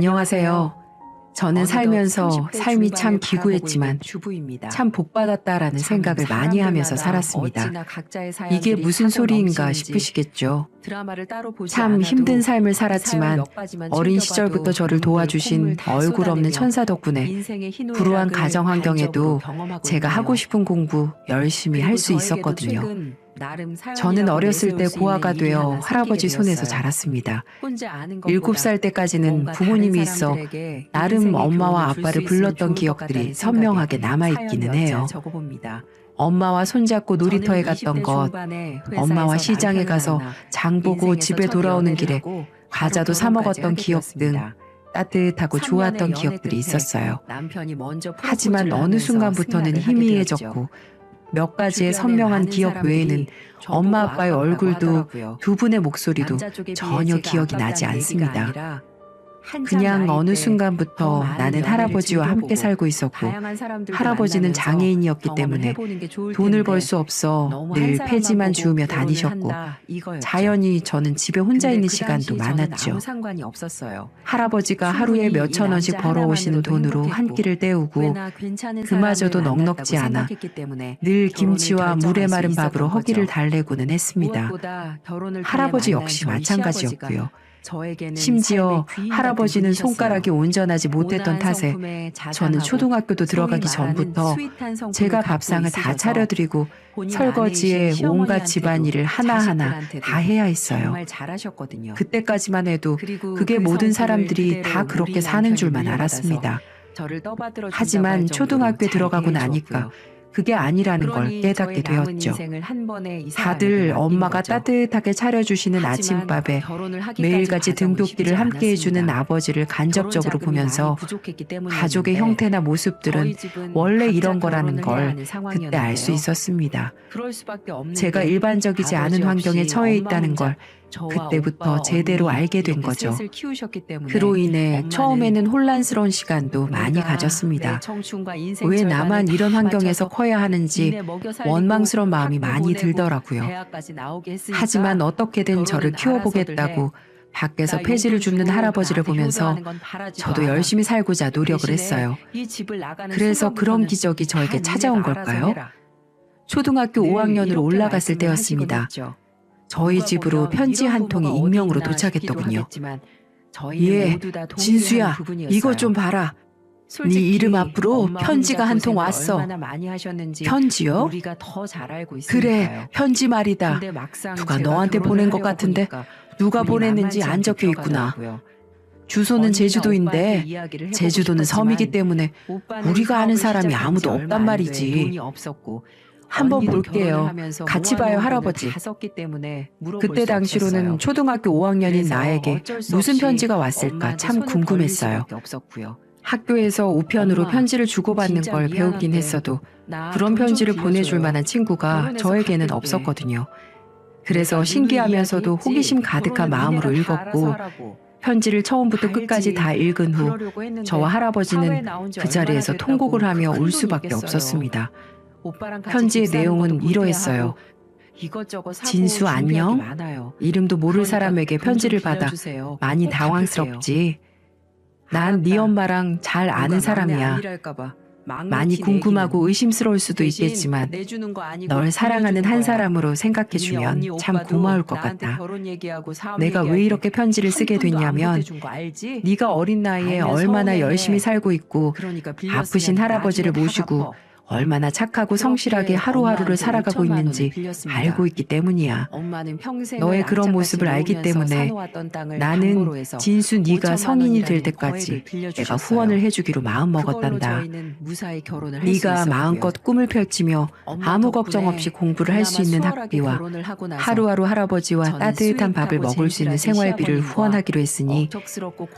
안녕하세요. 저는 살면서 삶이 참 기구했지만 참 복받았다라는 생각을 많이 하면서 살았습니다. 이게 무슨 소리인가 싶으시겠죠. 참 힘든 삶을 살았지만 어린 시절부터 저를 도와주신 얼굴 없는 천사 덕분에 불우한 가정 환경에도 제가 하고 싶은 공부 열심히 할 수 있었거든요. 저는 어렸을 때 고아가 되어 할아버지 손에서 자랐습니다. 7살 때까지는 부모님이 있어 나름 엄마와 아빠를 불렀던 기억들이 선명하게 남아있기는 해요. 엄마와 손잡고 놀이터에 갔던 것, 엄마와 시장에 가서 장 보고 집에 돌아오는 길에 과자도 사 먹었던 기억 등 따뜻하고 좋았던 기억들이 있었어요. 하지만 어느 순간부터는 희미해졌고 몇 가지의 선명한 기억 외에는 엄마 아빠의 얼굴도 두 분의 목소리도 전혀 기억이 나지 않습니다. 그냥 어느 순간부터 나는 할아버지와 함께 살고 있었고 할아버지는 장애인이었기 때문에 돈을 벌 수 없어 늘 폐지만 주우며 다니셨고 자연히 저는 집에 혼자 있는 시간도 많았죠. 할아버지가 하루에 몇천 원씩 벌어오시는 돈으로 한 끼를 때우고 그마저도 넉넉지 않아 늘 김치와 물에 마른 밥으로 허기를 달래고는 했습니다. 할아버지 역시 마찬가지였고요. 심지어 할아버지는 손가락이 온전하지 못했던 탓에 저는 초등학교도 들어가기 전부터 제가 밥상을 다 차려드리고 설거지에 온갖 집안일을 하나하나 다 해야 했어요. 그때까지만 해도 그게 모든 사람들이 다 그렇게 사는 줄만 알았습니다. 하지만 초등학교에 들어가고 나니까 그게 아니라는 걸 깨닫게 되었죠. 다들 엄마가 따뜻하게 차려주시는 아침밥에 매일같이 등굣길을 함께 해주는 아버지를 간접적으로 보면서 가족의 형태나 모습들은 원래 이런 거라는 걸 그때 알 수 있었습니다. 제가 일반적이지 않은 환경에 처해 있다는 걸 그때부터 제대로 알게 된 거죠. 그로 인해 처음에는 혼란스러운 시간도 많이 가졌습니다. 왜 나만 이런 환경에서 커야 하는지 원망스러운 마음이 많이 들더라고요. 하지만 어떻게든 저를 키워보겠다고 밖에서 폐지를 줍는 할아버지를 보면서 저도 열심히 살고자 노력을 했어요. 그래서 그런 기적이 저에게 찾아온 걸까요? 초등학교 5학년으로 올라갔을 때였습니다. 저희 집으로 편지 한 통이 익명으로 도착했더군요. 예, 진수야, 이거 좀 봐라. 네 이름 앞으로 편지가 한 통 왔어. 편지요? 그래, 편지 말이다. 누가 너한테 보낸 것 같은데 누가 보냈는지 안 적혀 있구나. 주소는 제주도인데 제주도는 섬이기 때문에 우리가 아는 사람이 아무도 없단 말이지. 한번 볼게요. 같이 봐요, 할아버지. 그때 당시로는 초등학교 5학년인 나에게 무슨 편지가 왔을까 참 궁금했어요. 학교에서 우편으로 편지를 주고받는 걸 배우긴 했어도 그런 편지를 보내줄 만한 친구가 저에게는 없었거든요. 그래서 신기하면서도 호기심 가득한 마음으로 읽었고 편지를 처음부터 끝까지 다 읽은 후 저와 할아버지는 그 자리에서 통곡을 하며 울 수밖에 없었습니다. 편지의 내용은 이러했어요. 진수 안녕? 이름도 모를 사람에게 편지를 받아 많이 당황스럽지. 난 네 엄마랑 잘 아는 사람이야. 많이 궁금하고 의심스러울 수도 있겠지만 널 사랑하는 한 사람으로 생각해주면 참 고마울 것 같다. 내가 왜 이렇게 편지를 쓰게 됐냐면 네가 어린 나이에 얼마나 열심히 살고 있고 아프신 할아버지를 모시고 얼마나 착하고 성실하게 하루하루를 살아가고 있는지 알고 있기 때문이야. 너의 그런 모습을 알기 때문에 나는 진수 네가 성인이 될 때까지 내가 후원을 해주기로 마음먹었단다. 네가 마음껏 꿈을 펼치며 아무 걱정 없이 공부를 할 수 있는 학비와 하루하루 할아버지와 따뜻한 밥을 먹을 수 있는 생활비를 후원하기로 했으니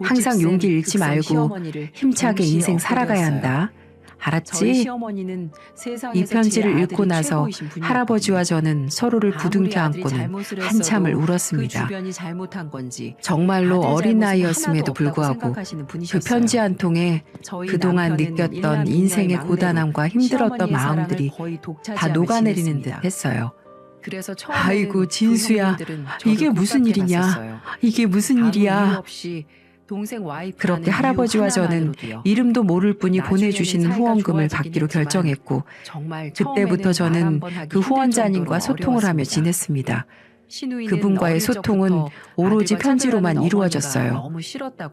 항상 용기 잃지 말고 힘차게 인생 살아가야 한다. 알았지? 이 편지를 읽고 나서 할아버지와 저는 서로를 부둥켜 안고는 한참을 울었습니다. 정말로 어린 나이였음에도 불구하고 그 편지 한 통에 그동안 느꼈던 인생의 고단함과 힘들었던 마음들이 다 녹아내리는 듯 했어요. 아이고 진수야, 이게 무슨 일이냐? 이게 무슨 일이야? 그렇게 할아버지와 저는 이름도 모를 분이 보내주시는 후원금을 받기로 결정했고 그때부터 저는 그 후원자님과 소통을 하며 지냈습니다. 그분과의 소통은 오로지 편지로만 이루어졌어요.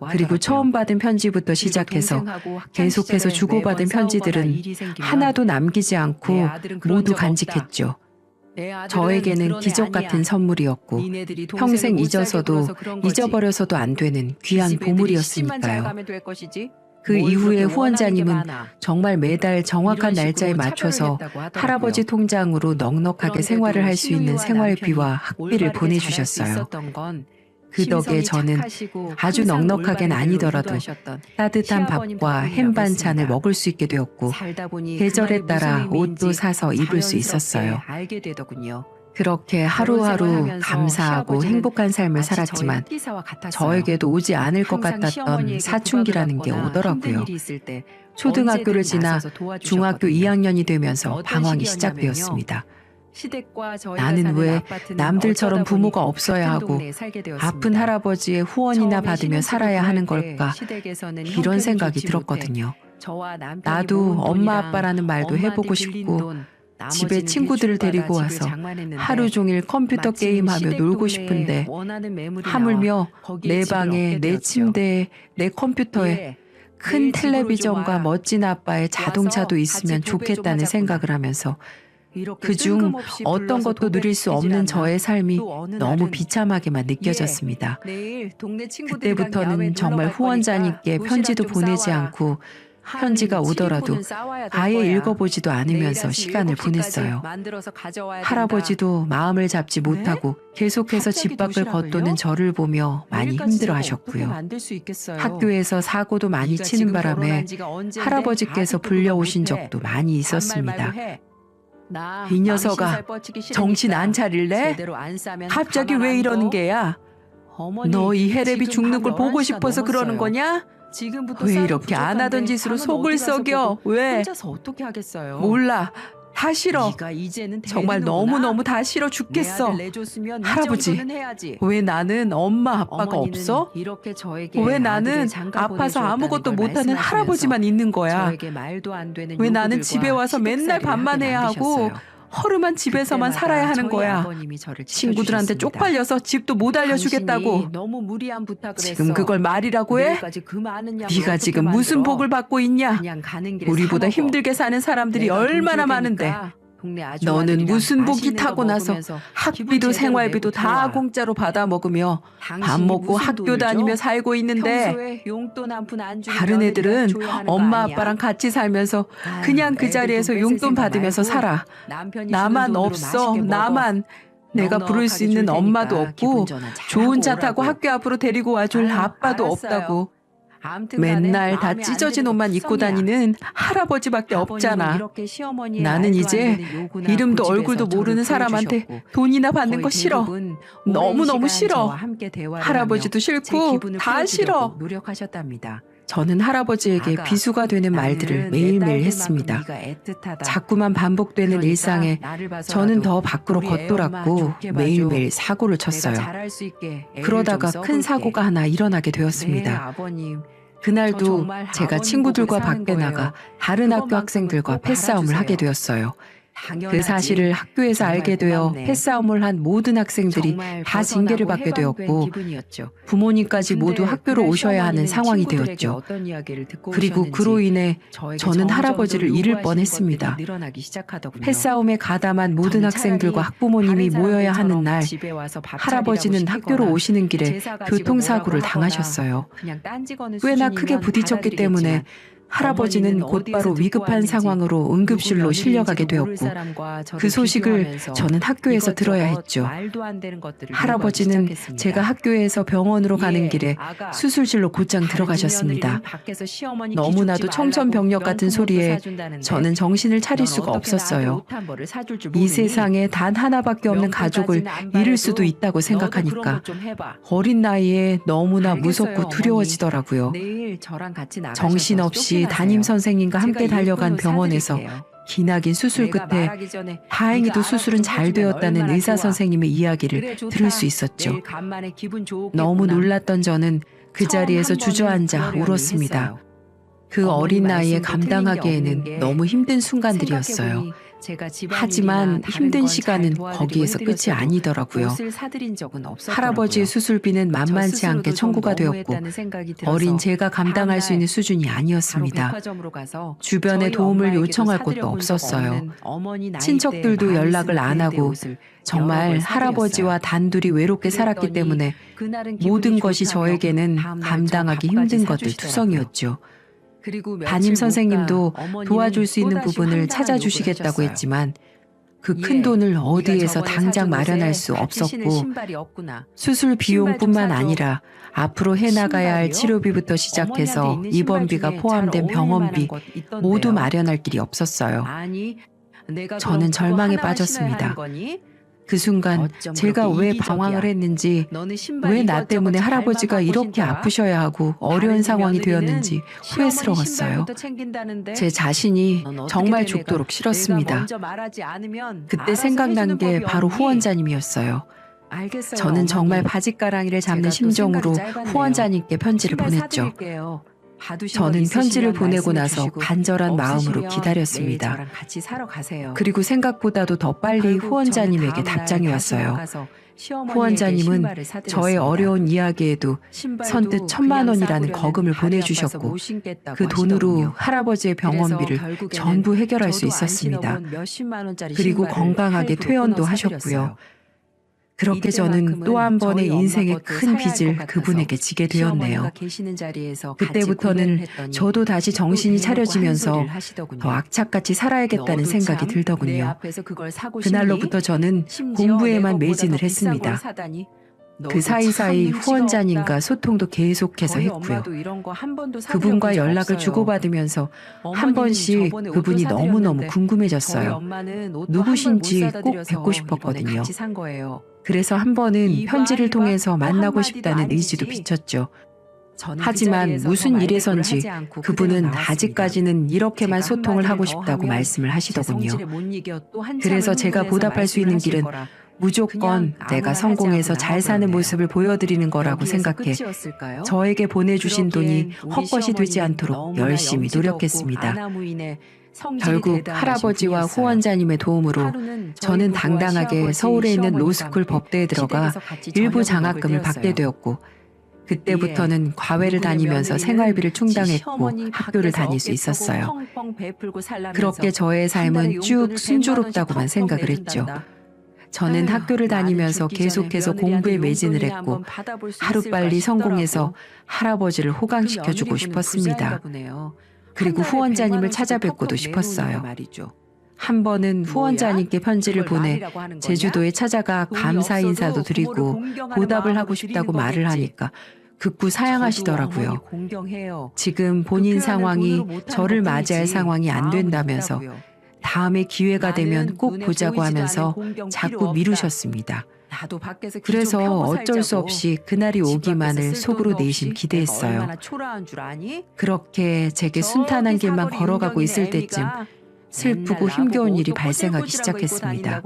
그리고 처음 받은 편지부터 시작해서 계속해서 주고받은 편지들은 하나도 남기지 않고 모두 간직했죠. 저에게는 기적 같은 선물이었고 평생 잊어서도 잊어버려서도 안 되는 귀한 보물이었으니까요. 그 이후에 후원자님은 정말 매달 정확한 날짜에 맞춰서 할아버지 통장으로 넉넉하게 생활을 할 수 있는 생활비와 학비를 보내주셨어요. 그 덕에 저는 아주 넉넉하게는 아니더라도 따뜻한 밥과 햄 반찬을 먹을 수 있게 되었고 계절에 따라 옷도 사서 입을 수 있었어요. 그렇게 하루하루 감사하고 행복한 삶을 살았지만 저에게도 오지 않을 것 같았던 사춘기라는 게 오더라고요. 초등학교를 지나 중학교 2학년이 되면서 방황이 시작되었습니다. 나는 왜 남들처럼 부모가 없어야 하고 아픈 할아버지의 후원이나 받으며 살아야 하는 걸까? 이런 생각이 들었거든요. 나도 엄마 아빠라는 말도 해보고 싶고 집에 친구들을 데리고 와서 하루 종일 컴퓨터 게임하며 놀고 싶은데 하물며 내 방에 내 침대에 내 컴퓨터에 큰 텔레비전과 멋진 아빠의 자동차도 있으면 좋겠다는 생각을 하면서 그중 어떤 것도 누릴 수 없는 저의 삶이 너무 비참하게만 느껴졌습니다. 그때부터는 정말 후원자님께 편지도 보내지 않고 편지가 오더라도 아예 읽어보지도 않으면서 시간을 보냈어요. 할아버지도 마음을 잡지 못하고 계속해서 집 밖을 겉도는 저를 보며 많이 힘들어하셨고요. 학교에서 사고도 많이 치는 바람에 할아버지께서 불려오신 적도 많이 있었습니다. 이 녀석아, 정신 안 차릴래? 갑자기 왜 이러는 게야? 너 이 해랩이 죽는 걸 보고 싶어서 그러는 거냐? 왜 이렇게 안 하던 짓으로 속을 썩여? 왜? 몰라. 다 싫어. 정말 너무너무 다 싫어 죽겠어. 할아버지, 왜 나는 엄마 아빠가 없어? 왜 나는 아파서 아무것도 못하는 할아버지만 있는 거야? 왜 나는 집에 와서 맨날 밥만 해야 하고 허름한 집에서만 살아야 하는 거야? 친구들한테 쪽팔려서 집도 못 알려주겠다고. 지금 그걸 말이라고 해? 네가 지금 무슨 복을 받고 있냐? 우리보다 힘들게 사는 사람들이 얼마나 많은데 너는 무슨 복이 타고나서 학비도 생활비도 다 공짜로 받아 먹으며 밥 먹고 학교 다니며 살고 있는데 다른 애들은 엄마 아빠랑 같이 살면서 그냥 그 자리에서 용돈 받으면서 살아. 나만 없어. 나만. 내가 부를 수 있는 엄마도 없고 좋은 차 타고 학교 앞으로 데리고 와줄 아빠도 없다고. 맨날 다 찢어진 옷만 입고 다니는 할아버지밖에 없잖아. 나는 이제 이름도 얼굴도 모르는 사람한테 돈이나 받는 거 싫어. 너무너무 싫어. 할아버지도 싫고 다 싫어. 저는 할아버지에게 비수가 되는 말들을 매일매일 했습니다. 자꾸만 반복되는 일상에 저는 더 밖으로 겉돌았고 매일매일 사고를 쳤어요. 그러다가 큰 사고가 하나 일어나게 되었습니다. 그날도 제가 친구들과 밖에 나가 다른 학교 학생들과 패싸움을 하게 되었어요. 그 사실을 학교에서 알게 되어 패싸움을 한 모든 학생들이 다 징계를 받게 되었고 부모님까지 모두 학교로 오셔야 하는 상황이 되었죠. 그리고 그로 인해 저는 할아버지를 잃을 뻔했습니다. 패싸움에 가담한 모든 학생들과 학부모님이 모여야 하는 날 할아버지는 학교로 오시는 길에 교통사고를 당하셨어요. 꽤나 크게 부딪혔기 때문에 할아버지는 곧바로 위급한 상황으로 응급실로 실려가게 되었고 그 소식을 저는 학교에서 들어야 했죠. 할아버지는 제가 학교에서 병원으로 가는 길에 수술실로 곧장 들어가셨습니다. 너무나도 청천벽력 같은 소리에 저는 정신을 차릴 수가 없었어요. 이 세상에 단 하나밖에 없는 가족을 잃을 수도 있다고 생각하니까 어린 나이에 너무나 무섭고 두려워지더라고요. 정신없이 담임 선생님과 함께 달려간 병원에서 기나긴 수술 끝에 다행히도 수술은 잘 되었다는 의사 선생님의 이야기를 들을 수 있었죠. 너무 놀랐던 저는 그 자리에서 주저앉아 울었습니다. 그 어린 나이에 감당하기에는 너무 힘든 순간들이었어요. 하지만 힘든 시간은 거기에서 끝이 아니더라고요. 할아버지의 수술비는 만만치 않게 청구가 되었고 어린 제가 감당할 수 있는 수준이 아니었습니다. 주변에 도움을 요청할 곳도 없었어요. 친척들도 연락을 안 하고 정말 할아버지와 단둘이 외롭게 살았기 때문에 모든 것이 저에게는 감당하기 힘든 것들 투성이었죠. 담임 선생님도 도와줄 수 있는 부분을 찾아주시겠다고 했지만 그 큰 돈을 어디에서 당장 마련할 수 없었고 수술 비용뿐만 아니라 앞으로 해나가야 할 치료비부터 시작해서 입원비가 포함된 병원비 모두 마련할 길이 없었어요. 저는 절망에 빠졌습니다. 그 순간 제가 왜 방황을 했는지, 왜 나 때문에 할아버지가 이렇게 아프셔야 하고 어려운 상황이 되었는지 후회스러웠어요. 제 자신이 정말 죽도록 싫었습니다. 그때 생각난 게 바로 후원자님이었어요. 저는 정말 바짓가랑이를 잡는 심정으로 후원자님께 편지를 보냈죠. 저는 편지를 보내고 나서 간절한 마음으로 기다렸습니다. 그리고 생각보다도 더 빨리 후원자님에게 답장이 왔어요. 후원자님은 저의 어려운 이야기에도 선뜻 1,000만 원이라는 거금을 보내주셨고 그 돈으로 할아버지의 병원비를 전부 해결할 수 있었습니다. 그리고 건강하게 퇴원도 하셨고요. 그렇게 저는 또 한 번의 인생의 큰 빚을 그분에게 지게 되었네요. 그때부터는 저도 다시 정신이 차려지면서 더 악착같이 살아야겠다는 생각이 들더군요. 그날로부터 저는 공부에만 매진을 했습니다. 그 사이사이 후원자님과 소통도 계속해서 했고요. 그분과 연락을 주고받으면서 한 번씩 그분이 너무너무 궁금해졌어요. 누구신지 꼭 뵙고 싶었거든요. 그래서 한 번은 편지를 통해서 만나고 싶다는 의지도 비쳤죠. 하지만 무슨 일에선지 그분은 아직까지는 이렇게만 소통을 하고 싶다고 말씀을 하시더군요. 그래서 제가 보답할 수 있는 길은 무조건 내가 성공해서 잘 사는 모습을 보여드리는 거라고 생각해 저에게 보내주신 돈이 헛것이 되지 않도록 열심히 노력했습니다. 결국 할아버지와 후원자님의 도움으로 저는 당당하게 서울에 있는 로스쿨 법대에 들어가 일부 장학금을 받게 되었고 그때부터는 과외를 다니면서 생활비를 충당했고 학교를 다닐 수 있었어요. 그렇게 저의 삶은 쭉 순조롭다고만 생각을 했죠. 저는 학교를 다니면서 계속해서 공부에 매진을 했고 하루빨리 성공해서 할아버지를 호강시켜주고 싶었습니다. 그리고 후원자님을 찾아뵙고도 싶었어요. 한 번은 후원자님께 편지를 보내 제주도에 찾아가 감사 인사도 드리고 보답을 하고 싶다고 말을 하니까 극구 사양하시더라고요. 지금 본인 상황이 저를 맞이할 상황이 안 된다면서 다음에 기회가 되면 꼭 보자고 하면서 자꾸 미루셨습니다. 그래서 어쩔 수 없이 그날이 오기만을 속으로 내심 기대했어요. 그렇게 제게 순탄한 길만 걸어가고 있을 때쯤 슬프고 힘겨운 일이 발생하기 시작했습니다.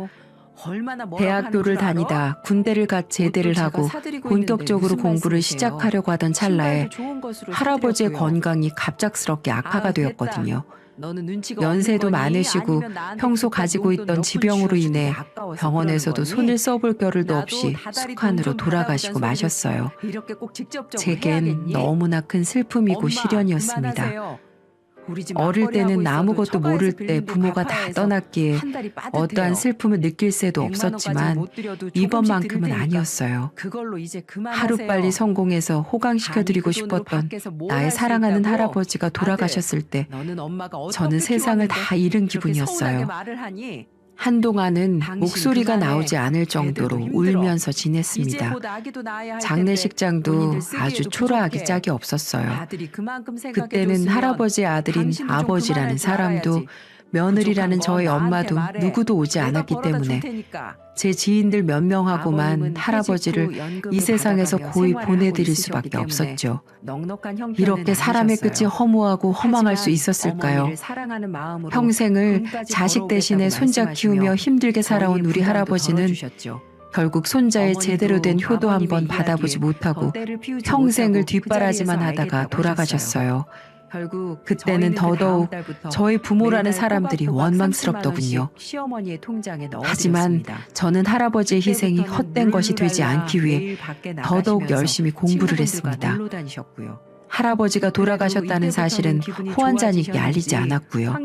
대학교를 다니다 군대를 갓 제대를 하고 본격적으로 공부를 시작하려고 하던 찰나에 할아버지의 건강이 갑작스럽게 악화가 되었거든요. 연세도 많으시고 평소 가지고 있던 지병으로 인해 병원에서도 손을 써볼 겨를도 없이 숙환으로 돌아가시고 마셨어요. 제겐 너무나 큰 슬픔이고 시련이었습니다. 어릴 때는 아무것도 모를 때 부모가 다 떠났기에 어떠한 슬픔을 느낄 새도 없었지만 이번만큼은 아니었어요. 하루빨리 성공해서 호강시켜드리고 싶었던 나의 사랑하는 할아버지가 돌아가셨을 때 저는 세상을 다 잃은 기분이었어요. 한동안은 목소리가 나오지 않을 정도로 울면서 지냈습니다. 장례식장도 아주 초라하기 짝이 없었어요. 그때는 할아버지의 아들인 아버지라는 사람도 며느리라는 저의 엄마도 누구도 오지 않았기 때문에 제 지인들 몇 명하고만 할아버지를 이 세상에서 고이 보내드릴 수밖에 없었죠. 이렇게 사람의 끝이 허무하고 허망할 수 있었을까요? 평생을 자식 대신에 손자 키우며 힘들게 살아온 우리 할아버지는 결국 손자의 제대로 된 효도 한번 받아보지 못하고 평생을 뒷바라지만 하다가 돌아가셨어요. 그때는 더더욱 저희 부모라는 사람들이 원망스럽더군요. 하지만 저는 할아버지의 희생이 헛된 것이 되지 않기 위해 더더욱 열심히 공부를 했습니다. 할아버지가 돌아가셨다는 사실은 후원자님께 알리지 않았고요.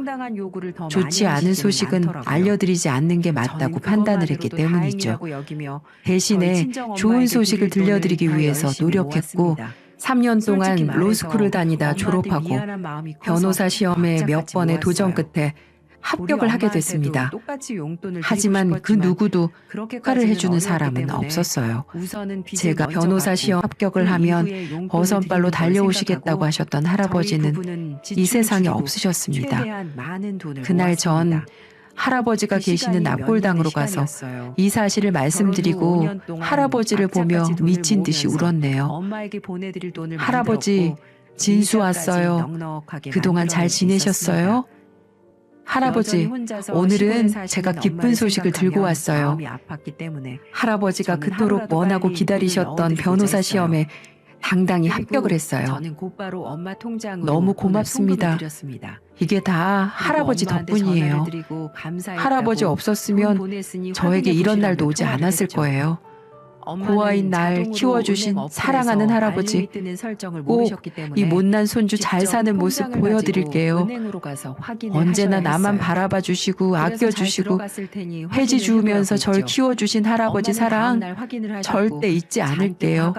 좋지 않은 소식은 알려드리지 않는 게 맞다고 판단을 했기 때문이죠. 대신에 좋은 소식을 들려드리기 위해서 노력했고 3년 동안 로스쿨을 다니다 졸업하고 변호사 시험에 몇 번의 도전 끝에 합격을 하게 됐습니다. 하지만 그 누구도 축하를 해주는 사람은 없었어요. 제가 변호사 시험 합격을 하면 버선발로 달려오시겠다고 하셨던 할아버지는 이 세상에 없으셨습니다. 그날 전 할아버지가 계시는 납골당으로 가서 이 사실을 말씀드리고 할아버지를 보며 미친 듯이 울었네요. 할아버지, 진수 왔어요. 그동안 잘 지내셨어요? 할아버지, 오늘은 제가 기쁜 소식을 들고 왔어요. 할아버지가 그토록 원하고 기다리셨던 변호사 시험에 당당히 합격을 했어요. 너무 고맙습니다. 이게 다 할아버지 덕분이에요. 할아버지 없었으면 저에게 이런 날도 오지 않았을 거예요. 고아인 날 키워주신 사랑하는 할아버지, 꼭 이 못난 손주 잘 사는 모습 보여드릴게요. 언제나 나만 바라봐 주시고 아껴주시고 해지 주우면서 절 키워주신 할아버지 사랑 절대 잊지 않을게요.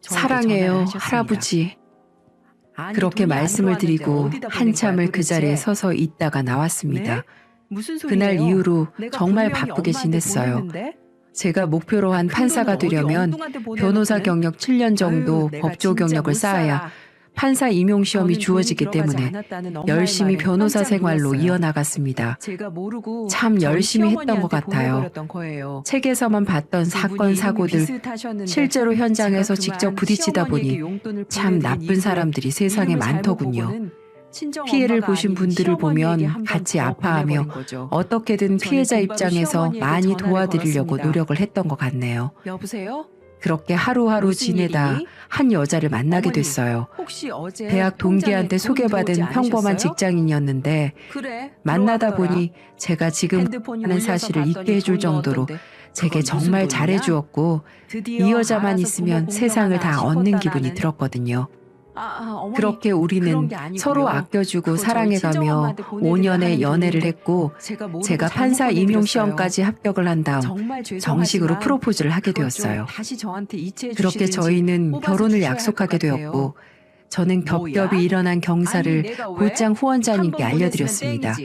사랑해요, 할아버지. 그렇게 말씀을 드리고 한참을 그 자리에 서서 있다가 나왔습니다. 그날 이후로 정말 바쁘게 지냈어요. 제가 목표로 한 판사가 되려면 변호사 경력 7년 정도 법조 경력을 쌓아야 판사 임용 시험이 주어지기 때문에 열심히 변호사 생활로 이어나갔습니다. 참 열심히 했던 것 같아요. 책에서만 봤던 사건, 사고들, 실제로 현장에서 직접 부딪히다 보니 참 나쁜 사람들이 세상에 많더군요. 피해를 보신 분들을 보면 같이 아파하며 어떻게든 피해자 입장에서 많이 도와드리려고 노력을 했던 것 같네요. 그렇게 하루하루 지내다 한 여자를 만나게 됐어요. 대학 동기한테 소개받은 평범한 직장인이었는데 만나다 보니 제가 지금 하는 사실을 잊게 해줄 정도로 제게 정말 잘해주었고 이 여자만 있으면 세상을 다 얻는 기분이 들었거든요. 그렇게 우리는 서로 아껴주고 사랑해가며 5년의 연애를 했고 제가 판사 임용 시험까지 합격을 한 다음 정식으로 프로포즈를 하게 되었어요. 그렇게 저희는 결혼을 약속하게 되었고 저는 겹겹이 일어난 경사를 곧장 후원자님께 알려드렸습니다.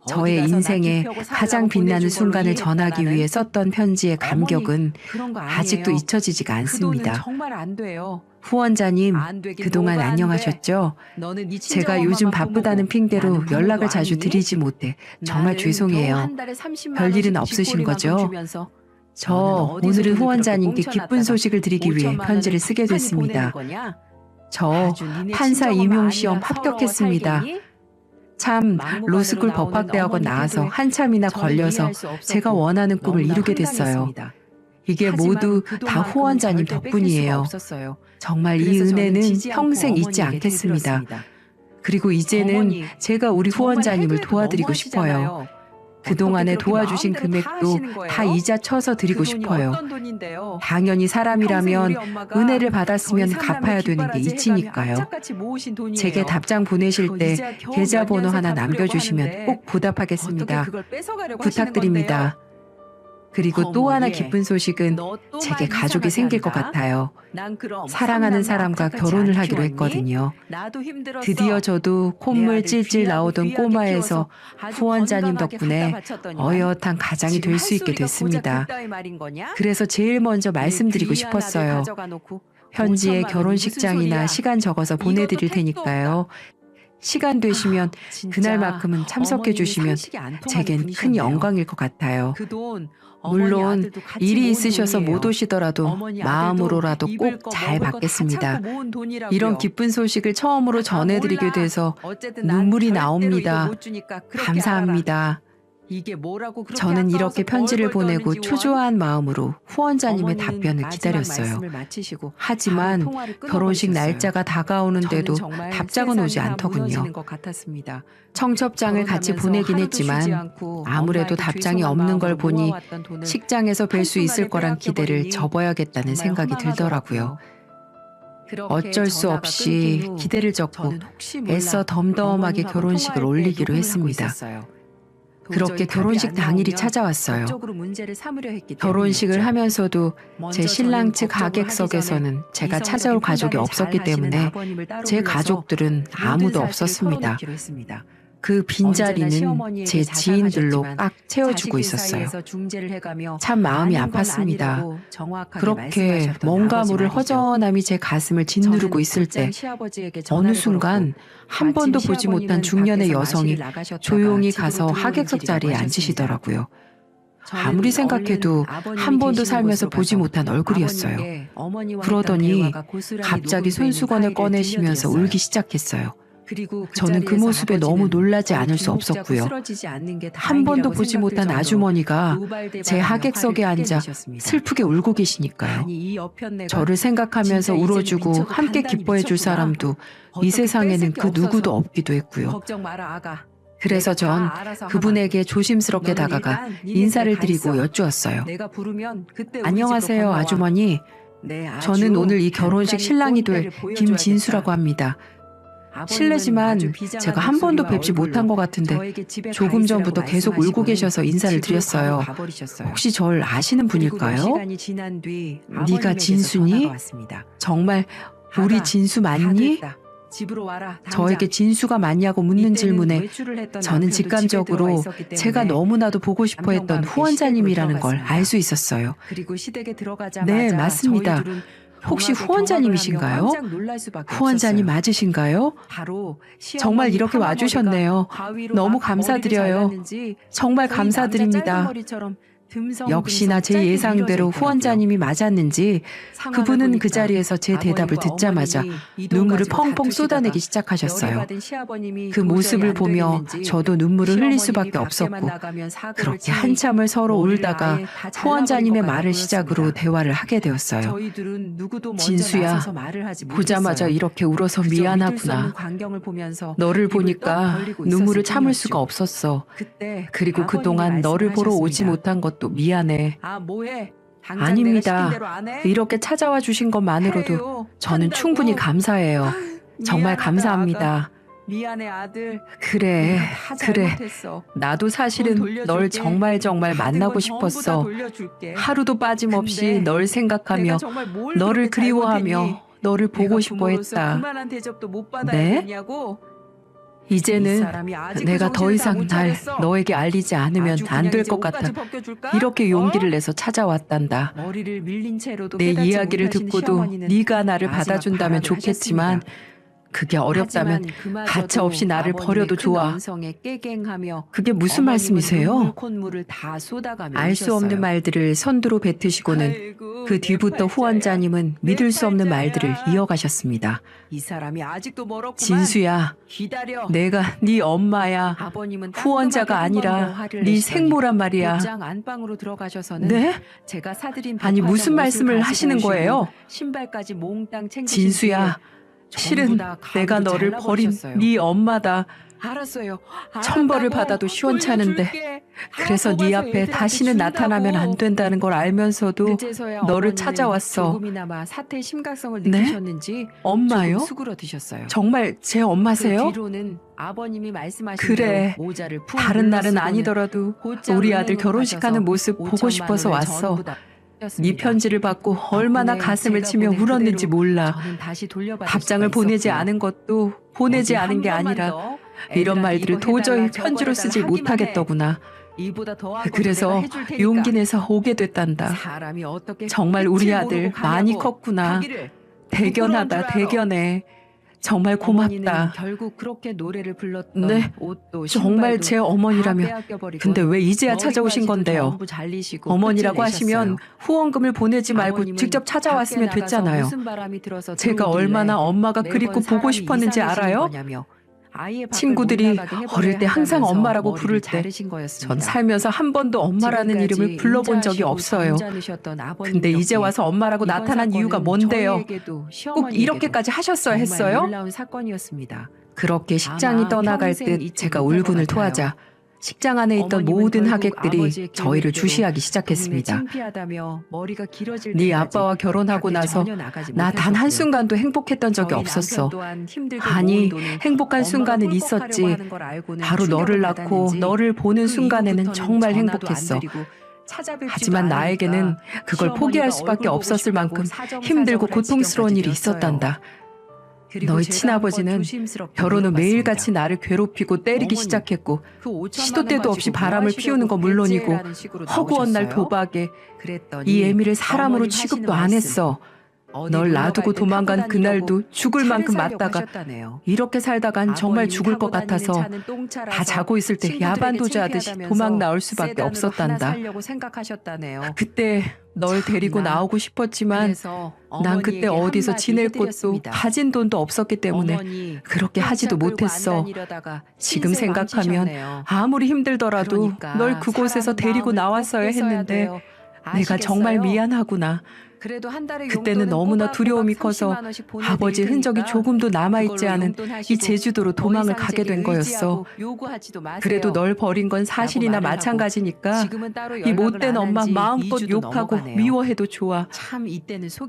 저의 인생에 가장 빛나는 순간을 전하기 위해 썼던 편지의 감격은 아직도 잊혀지지가 않습니다. 후원자님, 그동안 안녕하셨죠? 제가 요즘 바쁘다는 핑계로 연락을 자주 드리지 못해 정말 죄송해요. 별일은 없으신 거죠? 저 오늘은 후원자님께 기쁜 소식을 드리기 위해 편지를 쓰게 됐습니다. 저 판사 임용시험 합격했습니다. 참 로스쿨 법학대학원 나와서 한참이나 걸려서 제가 원하는 꿈을 이루게 됐어요. 이게 모두 다 후원자님 덕분이에요. 정말 이 은혜는 평생 잊지 않겠습니다. 그리고 이제는 제가 우리 후원자님을 도와드리고 싶어요. 그동안에 도와주신 금액도 다 이자 쳐서 드리고 싶어요. 당연히 사람이라면 은혜를 받았으면 갚아야 되는 게 이치니까요. 제게 답장 보내실 때 계좌번호 하나 남겨주시면 꼭 보답하겠습니다. 부탁드립니다. 그리고 또 하나 기쁜 소식은 제게 가족이 생길 것 같아요. 사랑하는 사람과 결혼을 하기로 했거든요. 드디어 저도 콧물 찔찔 나오던 꼬마에서 후원자님 덕분에 어엿한 가장이 될 수 있게 됐습니다. 그래서 제일 먼저 말씀드리고 싶었어요. 현지에 결혼식장이나 시간 적어서 보내드릴 테니까요. 시간 되시면 그날만큼은 참석해 주시면 제겐 큰 영광일 것 같아요. 물론 일이 있으셔서 못 오시더라도 마음으로라도 꼭 잘 받겠습니다. 이런 기쁜 소식을 처음으로 전해드리게 돼서 눈물이 나옵니다. 감사합니다. 저는 이렇게 편지를 보내고 초조한 마음으로 후원자님의 답변을 기다렸어요. 하지만 결혼식 날짜가 다가오는데도 답장은 오지 않더군요. 청첩장을 같이 보내긴 했지만 아무래도 답장이 없는 걸 보니 식장에서 뵐 수 있을 거란 기대를 접어야겠다는 생각이 들더라고요. 어쩔 수 없이 기대를 접고 애써 덤덤하게 결혼식을 올리기로 했습니다. 그렇게 결혼식 당일이 찾아왔어요. 결혼식을 하면서도 제 신랑 측 하객석에서는 제가 찾아올 가족이 없었기 때문에 제 가족들은 아무도 없었습니다. 그 빈자리는 제 지인들로 꽉 채워주고 있었어요. 참 마음이 아팠습니다. 그렇게 뭔가 모를 허전함이 제 가슴을 짓누르고 있을 때 어느 순간 한 번도 보지 못한 중년의 여성이 조용히 가서 하객석 자리에 앉으시더라고요. 아무리 생각해도 한 번도 살면서 보지 못한 얼굴이었어요. 그러더니 갑자기 손수건을 꺼내시면서 울기 시작했어요. 저는 그 모습에 너무 놀라지 않을 수 없었고요. 한 번도 보지 못한 아주머니가 제 하객석에 앉아 슬프게 울고 계시니까요. 저를 생각하면서 울어주고 함께 기뻐해 줄 사람도 이 세상에는 그 누구도 없기도 했고요. 그래서 전 그분에게 조심스럽게 다가가 인사를 드리고 여쭈었어요. 안녕하세요, 아주머니. 저는 오늘 이 결혼식 신랑이 될 김진수라고 합니다. 실례지만 제가 한 번도 뵙지 못한 것 같은데 조금 전부터 계속 울고 계셔서 인사를 드렸어요. 혹시 절 아시는 분일까요? 네가 진수니? 정말 우리 진수 맞니? 저에게 진수가 맞냐고 묻는 질문에 저는 직감적으로 제가 너무나도 보고 싶어 했던 후원자님이라는 걸 알 수 있었어요. 네, 맞습니다. 혹시 후원자님이신가요? 후원자님 맞으신가요? 정말 이렇게 와주셨네요. 너무 감사드려요. 정말 감사드립니다. 역시나 제 예상대로 후원자님이 맞았는지 그분은 그 자리에서 제 대답을 듣자마자 눈물을 펑펑 쏟아내기 시작하셨어요. 그 모습을 보며 저도 눈물을 흘릴 수밖에 없었고 그렇게 한참을 서로 울다가 후원자님의 말을 시작으로 대화를 하게 되었어요. 진수야, 보자마자 이렇게 울어서 미안하구나. 너를 보니까 눈물을 참을 수가 없었어. 그리고 그동안 너를 보러 오지 못한 것도 미안해. 아닙니다. 이렇게 찾아와 주신 것만으로도 저는 충분히 감사해요. 정말 감사합니다. 미안해, 아들. 그래. 나도 사실은 널 정말 만나고 싶었어. 하루도 빠짐없이 널 생각하며 너를 그리워하며 너를 보고 싶어 했다. 네? 이제는 내가 더 이상 날 너에게 알리지 않으면 안 될 것 같아 이렇게 용기를 내서 찾아왔단다. 내 이야기를 듣고도 네가 나를 받아준다면 좋겠지만 그게 어렵다면 가차없이 나를 버려도 좋아. 그게 무슨 말씀이세요? 알 수 없는 말들을 선두로 뱉으시고는 그 뒤부터 후원자님은 믿을 수 없는 말들을 이어가셨습니다. 진수야, 내가 네 엄마야. 후원자가 아니라 네 생모란 말이야. 네? 아니 무슨 말씀을 하시는 거예요? 진수야, 실은 내가 너를 버린 네 엄마다. 알았어요. 천벌을 받아도 시원찮은데 그래서 네 앞에 다시는 나타나면 안 된다는 걸 알면서도 너를 찾아왔어. 네? 엄마요? 정말 제 엄마세요? 그래. 다른 날은 아니더라도 우리 아들 결혼식하는 모습 보고 싶어서 왔어. 네 편지를 받고 얼마나 가슴을 치며 울었는지 몰라. 답장을 보내지 않은 것도 보내지 않은 게 아니라 이런 말들을 도저히 편지로 쓰지 못하겠더구나. 그래서 용기 내서 오게 됐단다. 정말 우리 아들 많이 컸구나. 대견하다, 대견해. 정말 고맙다. 네, 정말 제 어머니라면. 근데 왜 이제야 찾아오신 건데요? 어머니라고 하시면 후원금을 보내지 말고 직접 찾아왔으면 됐잖아요. 제가 얼마나 엄마가 그립고 보고 싶었는지 알아요? 친구들이 어릴 때 항상 엄마라고 부를 때 전 살면서 한 번도 엄마라는 이름을 불러본 적이 없어요. 근데 이제 와서 엄마라고 나타난 이유가 뭔데요? 꼭 이렇게까지 하셨어야 했어요? 그렇게 식장이 떠나갈 듯 제가 울분을 토하자 식장 안에 있던 모든 하객들이 저희를 주시하기 시작했습니다. 네 아빠와 결혼하고 나서 나 단 한순간도 행복했던 적이 없었어. 아니, 행복한 순간은 있었지. 바로 너를 낳고 너를 보는 순간에는 정말 행복했어. 하지만 나에게는 그걸 포기할 수밖에 없었을 만큼 힘들고 고통스러운 일이 있었단다. 너희 친아버지는 결혼 후 매일같이 나를 괴롭히고 때리기 시작했고 시도 때도 없이 바람을 피우는 건 물론이고 허구한 날 도박에 이 애미를 사람으로 취급도 안 했어. 널 놔두고 도망간 그날도 죽을 만큼 맞다가 이렇게 살다간 정말 죽을 것 같아서 다 자고 있을 때 야반도주하듯이 도망 나올 수밖에 없었단다. 그때 널 데리고 나오고 싶었지만 난 그때 어디서 지낼 곳도 가진 돈도 없었기 때문에 그렇게 하지도 못했어. 지금 생각하면 아무리 힘들더라도 널 그곳에서 데리고 나왔어야 했는데 내가 정말 미안하구나. 그때는 너무나 두려움이 커서 아버지의 흔적이 조금도 남아있지 않은 이 제주도로 도망을 가게 된 거였어. 그래도 널 버린 건 사실이나 마찬가지니까 이 못된 엄마 마음껏 욕하고 미워해도 좋아.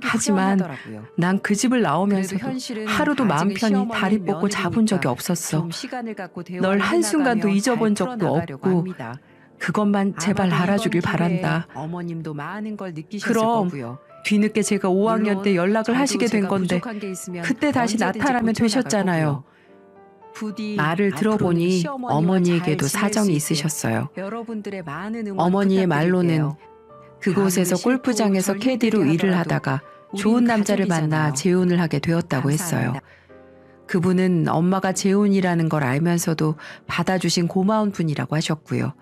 하지만 난 그 집을 나오면서도 하루도 마음 편히 다리 뻗고 자본 적이 없었어. 널 한순간도 잊어본 적도 없고 그것만 제발 알아주길 바란다. 그럼 뒤늦게 제가 5학년 때 연락을 하시게 된 건데 그때 다시 나타나면 되셨잖아요. 말을 들어보니 어머니에게도 사정이 있으셨어요. 어머니의 말로는 그곳에서 골프장에서 캐디로 일을 하다가 좋은 남자를 만나 재혼을 하게 되었다고 했어요. 그분은 엄마가 재혼이라는 걸 알면서도 받아주신 고마운 분이라고 하셨고요.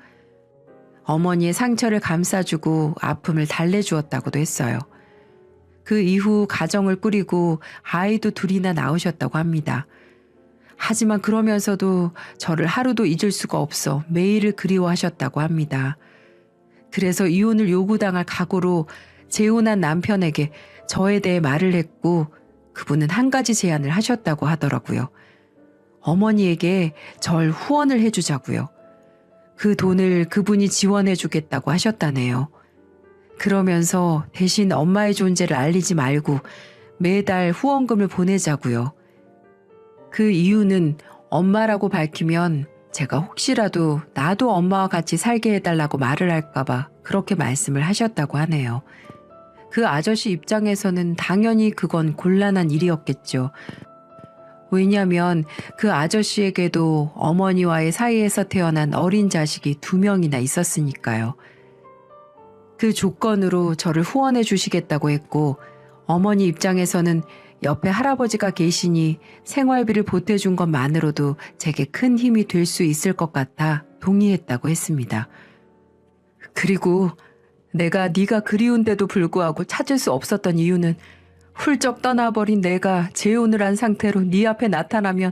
어머니의 상처를 감싸주고 아픔을 달래주었다고도 했어요. 그 이후 가정을 꾸리고 아이도 둘이나 낳으셨다고 합니다. 하지만 그러면서도 저를 하루도 잊을 수가 없어 매일을 그리워하셨다고 합니다. 그래서 이혼을 요구당할 각오로 재혼한 남편에게 저에 대해 말을 했고 그분은 한 가지 제안을 하셨다고 하더라고요. 어머니에게 절 후원을 해주자고요. 그 돈을 그분이 지원해주겠다고 하셨다네요. 그러면서 대신 엄마의 존재를 알리지 말고 매달 후원금을 보내자고요. 그 이유는 엄마라고 밝히면 제가 혹시라도 나도 엄마와 같이 살게 해달라고 말을 할까봐 그렇게 말씀을 하셨다고 하네요. 그 아저씨 입장에서는 당연히 그건 곤란한 일이었겠죠. 왜냐하면 그 아저씨에게도 어머니와의 사이에서 태어난 어린 자식이 2명이나 있었으니까요. 그 조건으로 저를 후원해 주시겠다고 했고 어머니 입장에서는 옆에 할아버지가 계시니 생활비를 보태준 것만으로도 제게 큰 힘이 될 수 있을 것 같아 동의했다고 했습니다. 그리고 내가 네가 그리운데도 불구하고 찾을 수 없었던 이유는 훌쩍 떠나버린 내가 재혼을 한 상태로 네 앞에 나타나면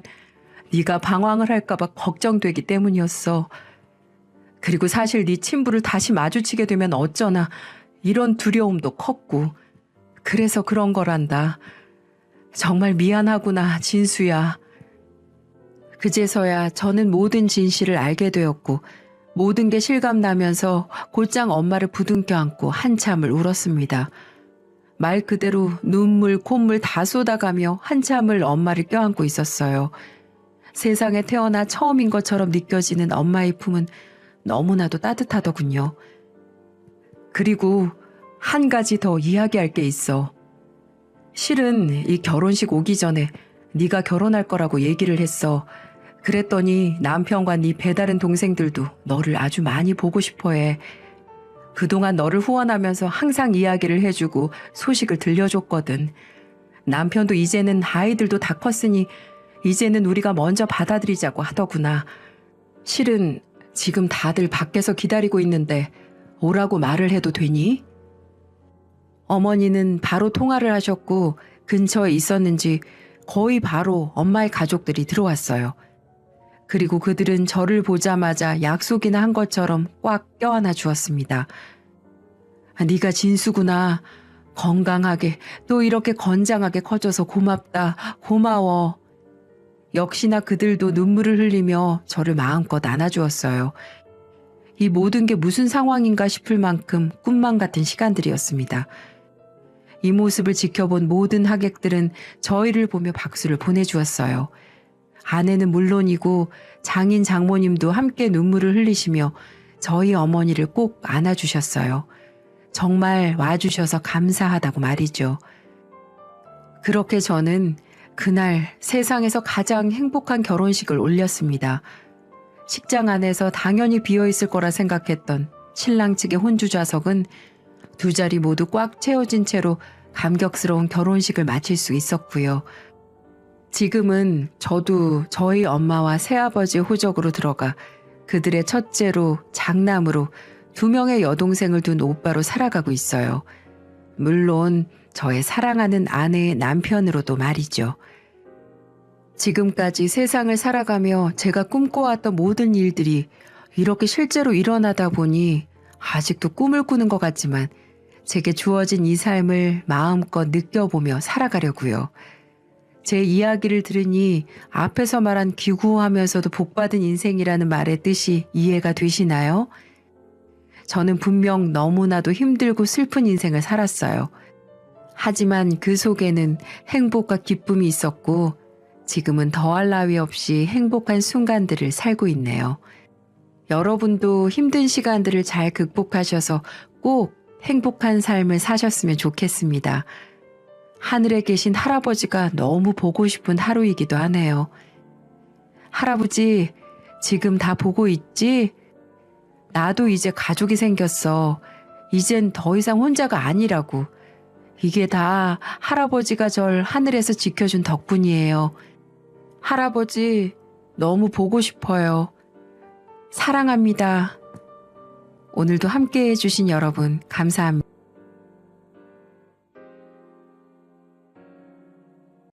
네가 방황을 할까봐 걱정되기 때문이었어. 그리고 사실 네 친부를 다시 마주치게 되면 어쩌나 이런 두려움도 컸고 그래서 그런 거란다. 정말 미안하구나, 진수야. 그제서야 저는 모든 진실을 알게 되었고 모든 게 실감나면서 곧장 엄마를 부둥켜 안고 한참을 울었습니다. 말 그대로 눈물, 콧물 다 쏟아가며 한참을 엄마를 껴안고 있었어요. 세상에 태어나 처음인 것처럼 느껴지는 엄마의 품은 너무나도 따뜻하더군요. 그리고 한 가지 더 이야기할 게 있어. 실은 이 결혼식 오기 전에 네가 결혼할 거라고 얘기를 했어. 그랬더니 남편과 네 배다른 동생들도 너를 아주 많이 보고 싶어해. 그동안 너를 후원하면서 항상 이야기를 해주고 소식을 들려줬거든. 남편도 이제는 아이들도 다 컸으니 이제는 우리가 먼저 받아들이자고 하더구나. 실은 지금 다들 밖에서 기다리고 있는데 오라고 말을 해도 되니? 어머니는 바로 통화를 하셨고 근처에 있었는지 거의 바로 엄마의 가족들이 들어왔어요. 그리고 그들은 저를 보자마자 약속이나 한 것처럼 꽉 껴안아 주었습니다. 네가 진수구나. 건강하게 또 이렇게 건장하게 커져서 고맙다. 고마워. 역시나 그들도 눈물을 흘리며 저를 마음껏 안아주었어요. 이 모든 게 무슨 상황인가 싶을 만큼 꿈만 같은 시간들이었습니다. 이 모습을 지켜본 모든 하객들은 저희를 보며 박수를 보내주었어요. 아내는 물론이고 장인 장모님도 함께 눈물을 흘리시며 저희 어머니를 꼭 안아주셨어요. 정말 와주셔서 감사하다고 말이죠. 그렇게 저는 그날 세상에서 가장 행복한 결혼식을 올렸습니다. 식장 안에서 당연히 비어있을 거라 생각했던 신랑 측의 혼주 좌석은 두 자리 모두 꽉 채워진 채로 감격스러운 결혼식을 마칠 수 있었고요. 지금은 저도 저희 엄마와 새아버지의 호적으로 들어가 그들의 첫째로 장남으로 2명의 여동생을 둔 오빠로 살아가고 있어요. 물론 저의 사랑하는 아내의 남편으로도 말이죠. 지금까지 세상을 살아가며 제가 꿈꿔왔던 모든 일들이 이렇게 실제로 일어나다 보니 아직도 꿈을 꾸는 것 같지만 제게 주어진 이 삶을 마음껏 느껴보며 살아가려고요. 제 이야기를 들으니 앞에서 말한 기구하면서도 복받은 인생이라는 말의 뜻이 이해가 되시나요? 저는 분명 너무나도 힘들고 슬픈 인생을 살았어요. 하지만 그 속에는 행복과 기쁨이 있었고 지금은 더할 나위 없이 행복한 순간들을 살고 있네요. 여러분도 힘든 시간들을 잘 극복하셔서 꼭 행복한 삶을 사셨으면 좋겠습니다. 하늘에 계신 할아버지가 너무 보고 싶은 하루이기도 하네요. 할아버지, 지금 다 보고 있지? 나도 이제 가족이 생겼어. 이젠 더 이상 혼자가 아니라고. 이게 다 할아버지가 절 하늘에서 지켜준 덕분이에요. 할아버지, 너무 보고 싶어요. 사랑합니다. 오늘도 함께 해주신 여러분, 감사합니다.